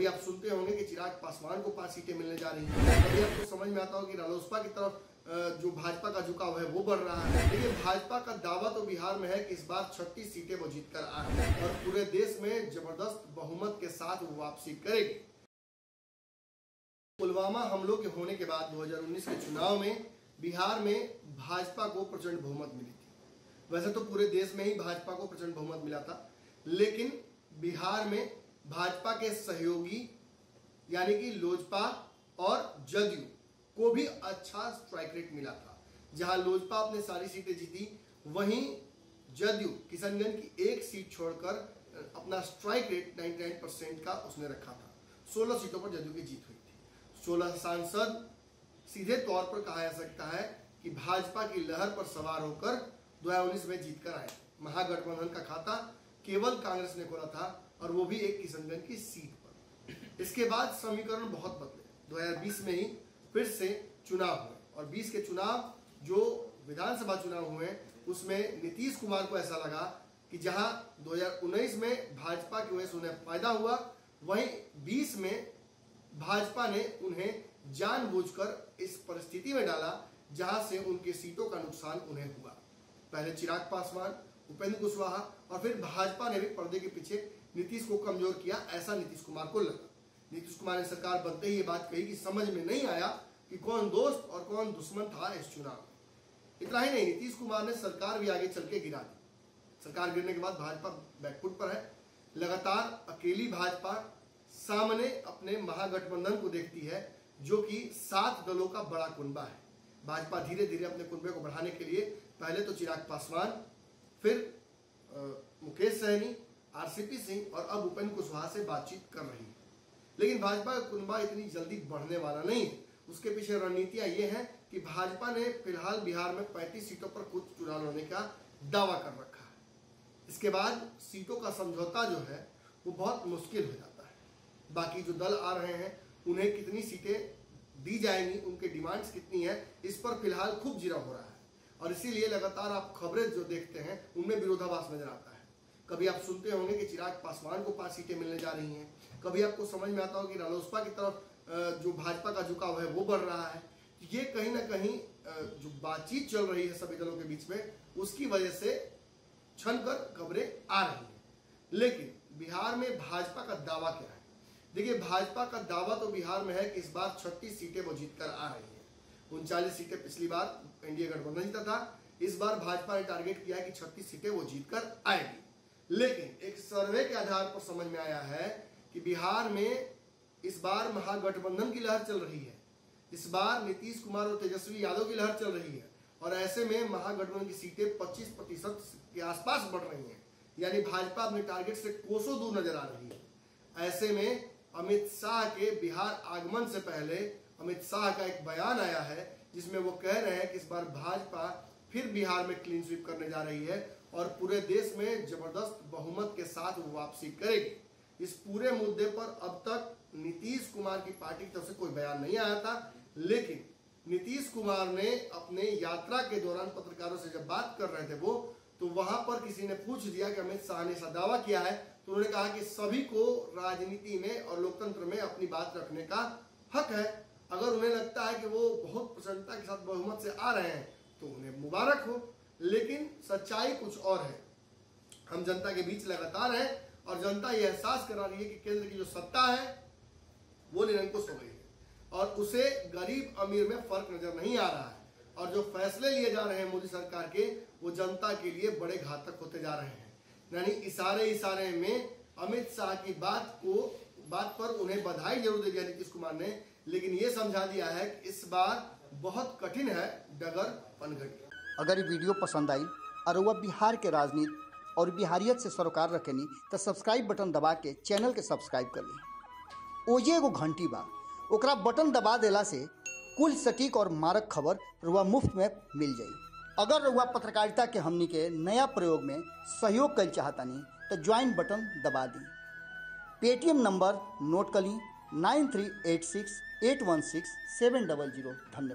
कभी आप सुनते होंगे कि चिराग पासवान को 5 सीटें मिलने जा रही हैं, कभी आपको समझ में आता हो कि रालोसपा की तरफ जो भाजपा का झुकाव है वो बढ़ रहा है। लेकिन भाजपा का दावा तो बिहार में है कि इस बार 36 सीटें वो जीत कर आए और पूरे देश में जबरदस्त बहुमत के साथ वो वापसी करेगी। पुलवामा हमलों के होने के बाद 2019 के चुनाव में बिहार में भाजपा को प्रचंड बहुमत मिली थी। वैसे तो पूरे देश में ही भाजपा को प्रचंड बहुमत मिला था, लेकिन बिहार में भाजपा के सहयोगी यानी कि लोजपा और जदयू को भी अच्छा स्ट्राइक रेट मिला था। जहां लोजपा अपने सारी सीटें जीती, वहीं जदयू किशनगंज की एक सीट छोड़कर अपना स्ट्राइक रेट 99% का उसने रखा था। 16 सीटों पर जदयू की जीत हुई थी। 16 सांसद सीधे तौर पर कहा जा सकता है कि भाजपा की लहर पर सवार होकर 2019 में जीत कर आए। महागठबंधन का खाता केवल कांग्रेस ने खोला था और वो भी एक किशनगंज की सीट पर। इसके बाद समीकरण बहुत बदले। 2020 में ही फिर से चुनाव हुए और 20 के चुनाव जो विधानसभा चुनाव हुए उसमें नीतीश कुमार को ऐसा लगा कि जहां 2019 में भाजपा की वजह से उन्हें फायदा हुआ, वहीं 20 में भाजपा ने उन्हें जानबूझकर इस परिस्थिति में डाला जहां से उनके सीटों का नुकसान उन्हें हुआ। पहले चिराग पासवान, उपेंद्र कुशवाहा और फिर भाजपा ने भी पर्दे के पीछे नीतीश को कमजोर किया, ऐसा नीतीश कुमार को लगा। नीतीश कुमार ने सरकार बनते ही ये बात कही कि समझ में नहीं आया कि कौन दोस्त और कौन दुश्मन था इस चुनाव में। इतना ही नहीं, नीतीश कुमार ने सरकार भी आगे चल के गिरा दी। सरकार गिरने के बाद भाजपा बैकफुट पर है। लगातार अकेली भाजपा सामने अपने महागठबंधन को देखती है, जो कि 7 दलों का बड़ा कुनबा है। भाजपा धीरे धीरे अपने कुनबे को बढ़ाने के लिए पहले तो चिराग पासवान, फिर मुकेश सहनी, आरसीपी सिंह और अब उपेंद्र कुशवाहा से बातचीत कर रही है। लेकिन भाजपा का कुनबा इतनी जल्दी बढ़ने वाला नहीं है। उसके पीछे रणनीतियां ये हैं कि भाजपा ने फिलहाल बिहार में 35 सीटों पर खुद चुनाव लड़ने का दावा कर रखा है। इसके बाद सीटों का समझौता जो है वो बहुत मुश्किल हो जाता है। बाकी जो दल आ रहे हैं उन्हें कितनी सीटें दी जाएंगी, उनके डिमांड्स कितनी है, इस पर फिलहाल खूब जिरा हो रहा है और इसीलिए लगातार आप खबरें जो देखते हैं उनमें विरोधाभास नजर आता है। कभी आप सुनते होंगे कि चिराग पासवान को 5 सीटें मिलने जा रही हैं, कभी आपको समझ में आता हो कि रालोसपा की तरफ जो भाजपा का झुकाव है वो बढ़ रहा है। ये कहीं ना कहीं जो बातचीत चल रही है सभी दलों के बीच में, उसकी वजह से छनकर खबरें आ रही हैं। लेकिन बिहार में भाजपा का दावा क्या है? देखिए, भाजपा का दावा तो बिहार में है कि इस बार 36 सीटें वो जीत कर आ रही है। 39 सीटें पिछली बार एनडीए गठबंधन जीता था। इस बार भाजपा ने टारगेट किया कि 36 सीटें वो जीत कर आएगी। लेकिन एक सर्वे के आधार पर समझ में आया है कि बिहार में इस बार महागठबंधन की लहर चल रही है। इस बार नीतीश कुमार और तेजस्वी यादव की लहर चल रही है और ऐसे में महागठबंधन की सीटें 25% के आसपास बढ़ रही हैं। यानी भाजपा अपने टारगेट से कोसों दूर नजर आ रही है। ऐसे में अमित शाह के बिहार आगमन से पहले अमित शाह का एक बयान आया है जिसमें वो कह रहे हैं कि इस बार भाजपा फिर बिहार में क्लीन स्वीप करने जा रही है और पूरे देश में जबरदस्त बहुमत के साथ वो वापसी करेगी। इस पूरे मुद्दे पर अब तक नीतीश कुमार की पार्टी की तरफ से कोई बयान नहीं आया था, लेकिन नीतीश कुमार ने अपने यात्रा के दौरान पत्रकारों से जब बात कर रहे थे वो, तो वहां पर किसी ने पूछ दिया कि अमित शाह ने ऐसा दावा किया है, तो उन्होंने कहा कि सभी को राजनीति में और लोकतंत्र में अपनी बात रखने का हक है। अगर उन्हें लगता है कि वो बहुत प्रसन्नता के साथ बहुमत से आ रहे हैं तो उन्हें मुबारक हो, लेकिन सच्चाई कुछ और है। हम जनता के बीच लगातार हैं और जनता ये एहसास करा रही है कि केंद्र की जो सत्ता है वो निरंकुश हो गई है और उसे गरीब अमीर में फर्क नजर नहीं आ रहा है और जो फैसले लिए जा रहे हैं मोदी सरकार के, वो जनता के लिए बड़े घातक होते जा रहे हैं। यानी इशारे में अमित शाह की बात पर उन्हें बधाई जरूर दे दिया नीतीश कुमार ने, लेकिन ये समझा दिया है कि इस बार बहुत कठिन है डगर पनघट। अगर ये वीडियो पसंद आई और वह बिहार के राजनीति और बिहारियत से सरोकार रखेनी तो सब्सक्राइब बटन दबा के चैनल के सब्सक्राइब कर ली। ओजे एगो घंटी बा, ओकरा बटन दबा देला से कुल सटीक और मारक खबर रुआ मुफ्त में मिल जाई। अगर रुआ पत्रकारिता के हमनी के नया प्रयोग में सहयोग कर चाहतानी तो ज्वाइन बटन दबा दी। पेटीएम नंबर नोट कर ली 9386816700। धन्यवाद।